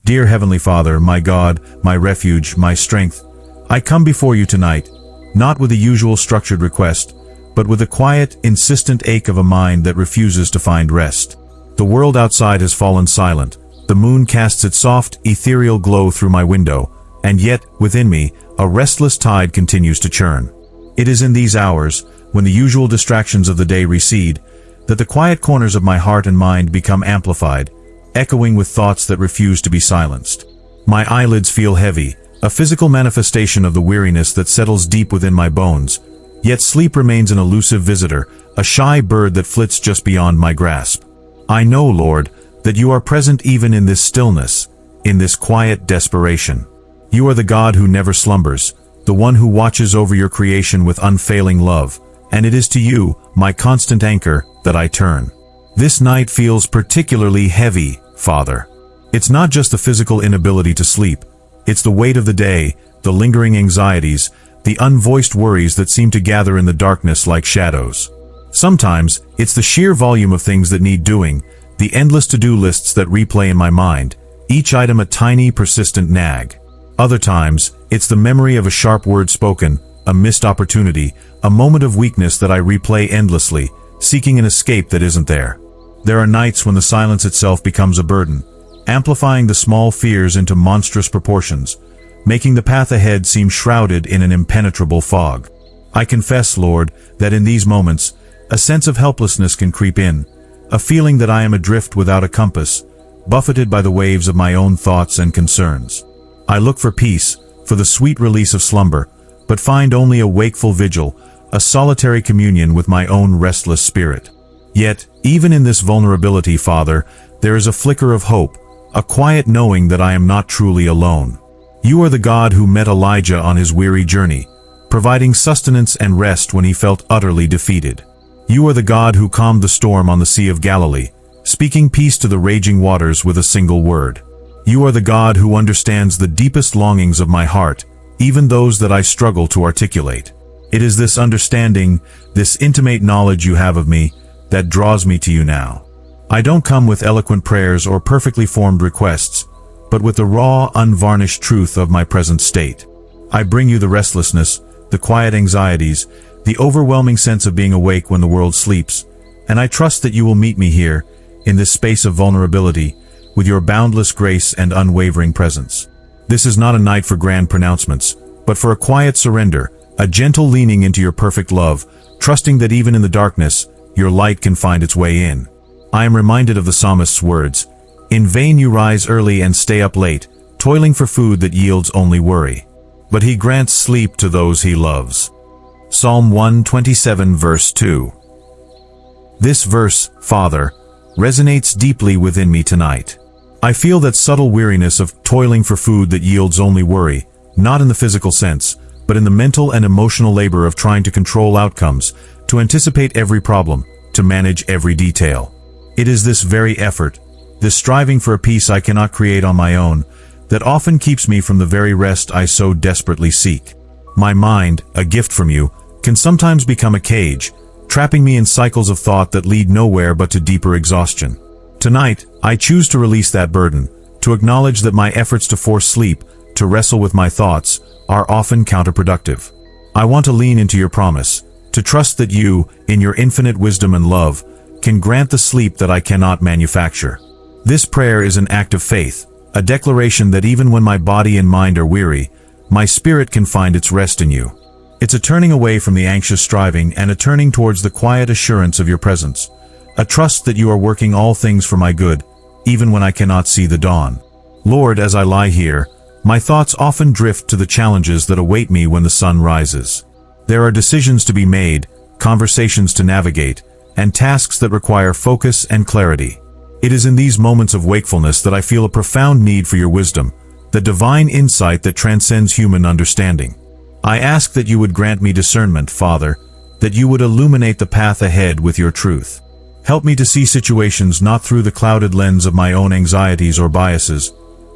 Dear Heavenly Father, my God, my refuge, my strength, I come before you tonight, not with the usual structured request, but with a quiet, insistent ache of a mind that refuses to find rest. The world outside has fallen silent. The moon casts its soft, ethereal glow through my window, and yet, within me, a restless tide continues to churn. It is in these hours, when the usual distractions of the day recede, that the quiet corners of my heart and mind become amplified, echoing with thoughts that refuse to be silenced. My eyelids feel heavy, a physical manifestation of the weariness that settles deep within my bones, yet sleep remains an elusive visitor, a shy bird that flits just beyond my grasp. I know, Lord, that you are present even in this stillness, in this quiet desperation. You are the God who never slumbers, the one who watches over your creation with unfailing love, and it is to you, my constant anchor, that I turn. This night feels particularly heavy, Father. It's not just the physical inability to sleep, it's the weight of the day, the lingering anxieties, the unvoiced worries that seem to gather in the darkness like shadows. Sometimes, it's the sheer volume of things that need doing, the endless to-do lists that replay in my mind, each item a tiny, persistent nag. Other times, it's the memory of a sharp word spoken, a missed opportunity, a moment of weakness that I replay endlessly, seeking an escape that isn't there. There are nights when the silence itself becomes a burden, amplifying the small fears into monstrous proportions, making the path ahead seem shrouded in an impenetrable fog. I confess, Lord, that in these moments, a sense of helplessness can creep in, a feeling that I am adrift without a compass, buffeted by the waves of my own thoughts and concerns. I look for peace, for the sweet release of slumber, but find only a wakeful vigil, a solitary communion with my own restless spirit. Yet, even in this vulnerability, Father, there is a flicker of hope, a quiet knowing that I am not truly alone. You are the God who met Elijah on his weary journey, providing sustenance and rest when he felt utterly defeated. You are the God who calmed the storm on the Sea of Galilee, speaking peace to the raging waters with a single word. You are the God who understands the deepest longings of my heart, even those that I struggle to articulate. It is this understanding, this intimate knowledge you have of me, that draws me to you now. I don't come with eloquent prayers or perfectly formed requests, but with the raw, unvarnished truth of my present state. I bring you the restlessness, the quiet anxieties, the overwhelming sense of being awake when the world sleeps, and I trust that you will meet me here, in this space of vulnerability, with your boundless grace and unwavering presence. This is not a night for grand pronouncements, but for a quiet surrender, a gentle leaning into your perfect love, trusting that even in the darkness, your light can find its way in. I am reminded of the psalmist's words, "In vain you rise early and stay up late, toiling for food that yields only worry. But he grants sleep to those he loves." Psalm 127 verse 2. This verse, Father, resonates deeply within me tonight. I feel that subtle weariness of toiling for food that yields only worry, not in the physical sense, but in the mental and emotional labor of trying to control outcomes, to anticipate every problem, to manage every detail. It is this very effort, this striving for a peace I cannot create on my own, that often keeps me from the very rest I so desperately seek. My mind, a gift from you, can sometimes become a cage, trapping me in cycles of thought that lead nowhere but to deeper exhaustion. Tonight, I choose to release that burden, to acknowledge that my efforts to force sleep, to wrestle with my thoughts, are often counterproductive. I want to lean into your promise, to trust that you, in your infinite wisdom and love, can grant the sleep that I cannot manufacture. This prayer is an act of faith, a declaration that even when my body and mind are weary, my spirit can find its rest in you. It's a turning away from the anxious striving and a turning towards the quiet assurance of your presence, a trust that you are working all things for my good, even when I cannot see the dawn. Lord, as I lie here, my thoughts often drift to the challenges that await me when the sun rises. There are decisions to be made, conversations to navigate, and tasks that require focus and clarity. It is in these moments of wakefulness that I feel a profound need for your wisdom, the divine insight that transcends human understanding. I ask that you would grant me discernment, Father, that you would illuminate the path ahead with your truth. Help me to see situations not through the clouded lens of my own anxieties or biases,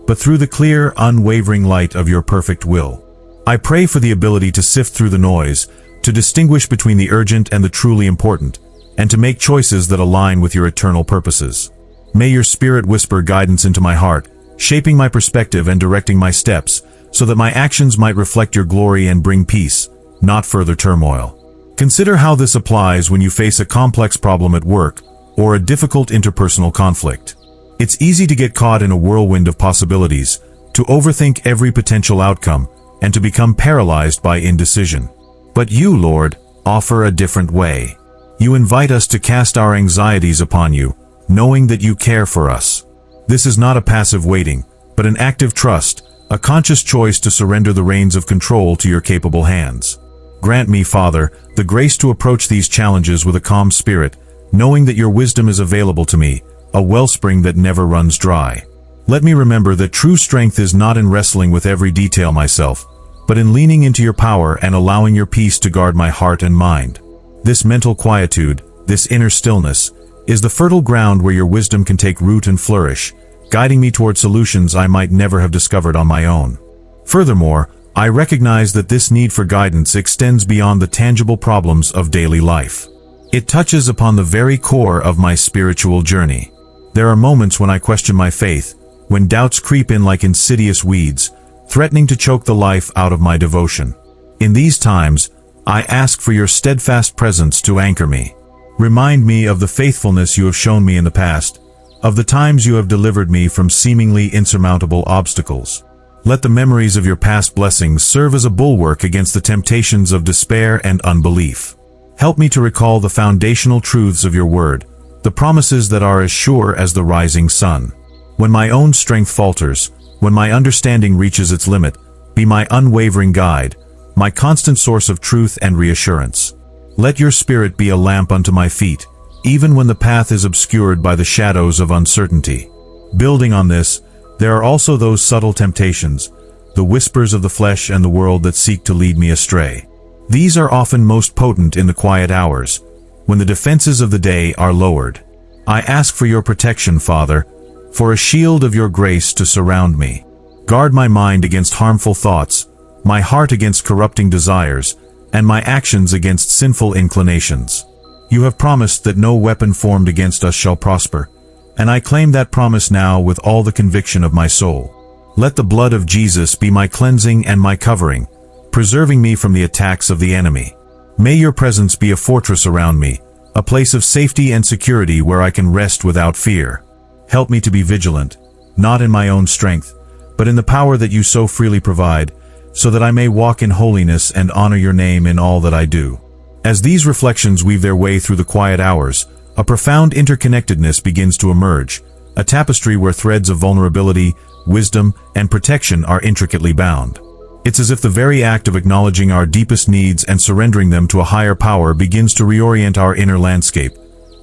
but through the clear, unwavering light of your perfect will. I pray for the ability to sift through the noise, to distinguish between the urgent and the truly important, and to make choices that align with your eternal purposes. May your Spirit whisper guidance into my heart, shaping my perspective and directing my steps, so that my actions might reflect your glory and bring peace, not further turmoil. Consider how this applies when you face a complex problem at work or a difficult interpersonal conflict. It's easy to get caught in a whirlwind of possibilities, to overthink every potential outcome, and to become paralyzed by indecision. But you, Lord, offer a different way. You invite us to cast our anxieties upon you, knowing that you care for us. This is not a passive waiting, but an active trust, a conscious choice to surrender the reins of control to your capable hands. Grant me, Father, the grace to approach these challenges with a calm spirit, knowing that your wisdom is available to me, a wellspring that never runs dry. Let me remember that true strength is not in wrestling with every detail myself, but in leaning into your power and allowing your peace to guard my heart and mind. This mental quietude, this inner stillness, is the fertile ground where your wisdom can take root and flourish, guiding me toward solutions I might never have discovered on my own. Furthermore, I recognize that this need for guidance extends beyond the tangible problems of daily life. It touches upon the very core of my spiritual journey. There are moments when I question my faith, when doubts creep in like insidious weeds, threatening to choke the life out of my devotion. In these times, I ask for your steadfast presence to anchor me. Remind me of the faithfulness you have shown me in the past, of the times you have delivered me from seemingly insurmountable obstacles. Let the memories of your past blessings serve as a bulwark against the temptations of despair and unbelief. Help me to recall the foundational truths of your word, the promises that are as sure as the rising sun. When my own strength falters, when my understanding reaches its limit, be my unwavering guide, my constant source of truth and reassurance. Let your Spirit be a lamp unto my feet, even when the path is obscured by the shadows of uncertainty. Building on this, there are also those subtle temptations, the whispers of the flesh and the world that seek to lead me astray. These are often most potent in the quiet hours, when the defenses of the day are lowered. I ask for your protection, Father, for a shield of your grace to surround me. Guard my mind against harmful thoughts, my heart against corrupting desires, and my actions against sinful inclinations. You have promised that no weapon formed against us shall prosper, and I claim that promise now with all the conviction of my soul. Let the blood of Jesus be my cleansing and my covering, preserving me from the attacks of the enemy. May your presence be a fortress around me, a place of safety and security where I can rest without fear. Help me to be vigilant, not in my own strength, but in the power that you so freely provide, so that I may walk in holiness and honor your name in all that I do. As these reflections weave their way through the quiet hours, a profound interconnectedness begins to emerge, a tapestry where threads of vulnerability, wisdom, and protection are intricately bound. It's as if the very act of acknowledging our deepest needs and surrendering them to a higher power begins to reorient our inner landscape,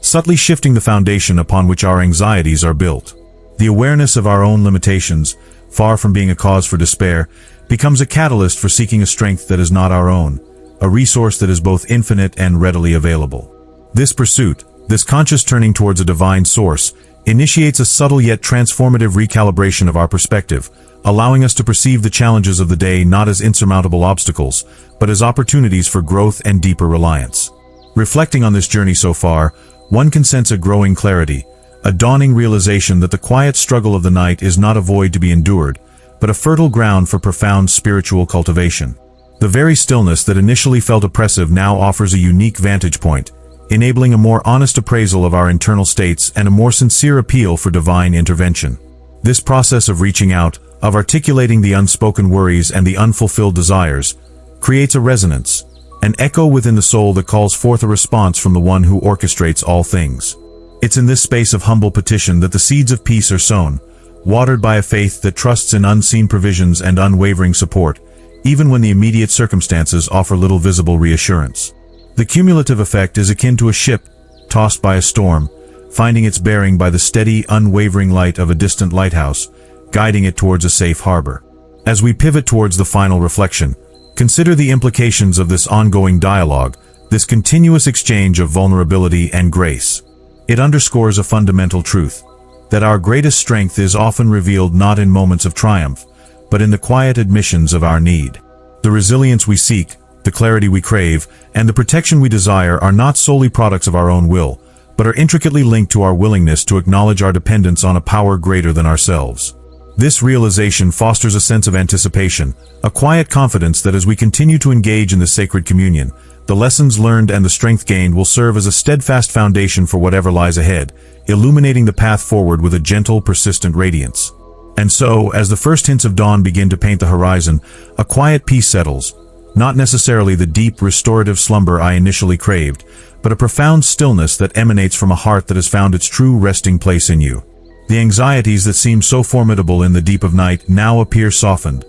subtly shifting the foundation upon which our anxieties are built. The awareness of our own limitations, far from being a cause for despair, becomes a catalyst for seeking a strength that is not our own, a resource that is both infinite and readily available. This pursuit, this conscious turning towards a divine source, initiates a subtle yet transformative recalibration of our perspective, allowing us to perceive the challenges of the day not as insurmountable obstacles, but as opportunities for growth and deeper reliance. Reflecting on this journey so far, one can sense a growing clarity, a dawning realization that the quiet struggle of the night is not a void to be endured, but a fertile ground for profound spiritual cultivation. The very stillness that initially felt oppressive now offers a unique vantage point, enabling a more honest appraisal of our internal states and a more sincere appeal for divine intervention. This process of reaching out, of articulating the unspoken worries and the unfulfilled desires, creates a resonance, an echo within the soul that calls forth a response from the one who orchestrates all things. It's in this space of humble petition that the seeds of peace are sown, watered by a faith that trusts in unseen provisions and unwavering support, even when the immediate circumstances offer little visible reassurance. The cumulative effect is akin to a ship tossed by a storm, finding its bearing by the steady, unwavering light of a distant lighthouse, guiding it towards a safe harbor. As we pivot towards the final reflection, consider the implications of this ongoing dialogue, this continuous exchange of vulnerability and grace. It underscores a fundamental truth, that our greatest strength is often revealed not in moments of triumph, but in the quiet admissions of our need. The resilience we seek, the clarity we crave, and the protection we desire are not solely products of our own will, but are intricately linked to our willingness to acknowledge our dependence on a power greater than ourselves. This realization fosters a sense of anticipation, a quiet confidence that as we continue to engage in the sacred communion, the lessons learned and the strength gained will serve as a steadfast foundation for whatever lies ahead, illuminating the path forward with a gentle, persistent radiance. And so, as the first hints of dawn begin to paint the horizon, a quiet peace settles, not necessarily the deep, restorative slumber I initially craved, but a profound stillness that emanates from a heart that has found its true resting place in you. The anxieties that seemed so formidable in the deep of night now appear softened,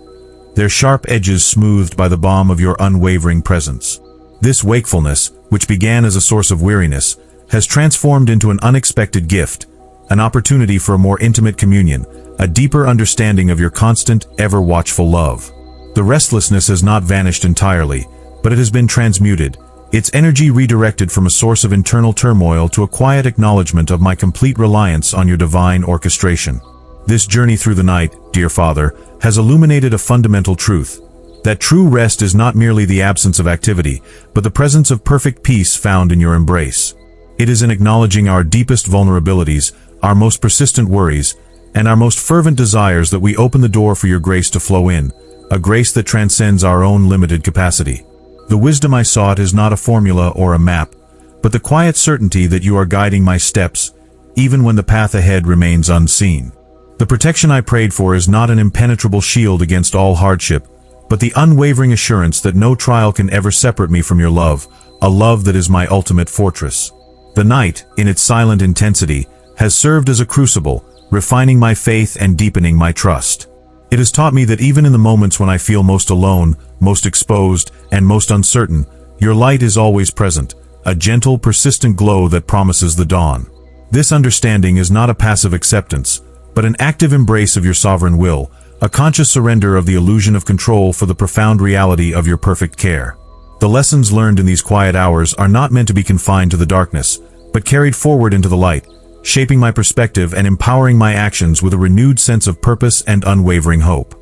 their sharp edges smoothed by the balm of your unwavering presence. This wakefulness, which began as a source of weariness, has transformed into an unexpected gift, an opportunity for a more intimate communion, a deeper understanding of your constant, ever-watchful love. The restlessness has not vanished entirely, but it has been transmuted, its energy redirected from a source of internal turmoil to a quiet acknowledgement of my complete reliance on your divine orchestration. This journey through the night, dear Father, has illuminated a fundamental truth, that true rest is not merely the absence of activity, but the presence of perfect peace found in your embrace. It is in acknowledging our deepest vulnerabilities, our most persistent worries, and our most fervent desires that we open the door for your grace to flow in, a grace that transcends our own limited capacity. The wisdom I sought is not a formula or a map, but the quiet certainty that you are guiding my steps, even when the path ahead remains unseen. The protection I prayed for is not an impenetrable shield against all hardship, but the unwavering assurance that no trial can ever separate me from your love, a love that is my ultimate fortress. The night, in its silent intensity, has served as a crucible, refining my faith and deepening my trust. It has taught me that even in the moments when I feel most alone, most exposed, and most uncertain, your light is always present, a gentle, persistent glow that promises the dawn. This understanding is not a passive acceptance, but an active embrace of your sovereign will, a conscious surrender of the illusion of control for the profound reality of your perfect care. The lessons learned in these quiet hours are not meant to be confined to the darkness, but carried forward into the light, shaping my perspective and empowering my actions with a renewed sense of purpose and unwavering hope.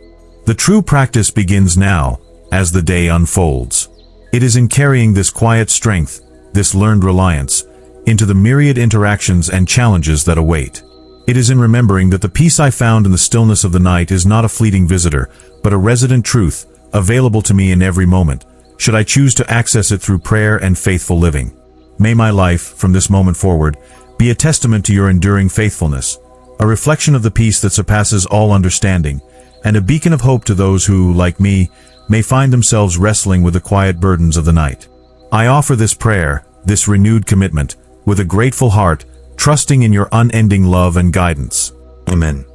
The true practice begins now, as the day unfolds. It is in carrying this quiet strength, this learned reliance, into the myriad interactions and challenges that await. It is in remembering that the peace I found in the stillness of the night is not a fleeting visitor, but a resident truth, available to me in every moment, should I choose to access it through prayer and faithful living. May my life, from this moment forward, be a testament to your enduring faithfulness, a reflection of the peace that surpasses all understanding, and a beacon of hope to those who, like me, may find themselves wrestling with the quiet burdens of the night. I offer this prayer, this renewed commitment, with a grateful heart, trusting in your unending love and guidance. Amen.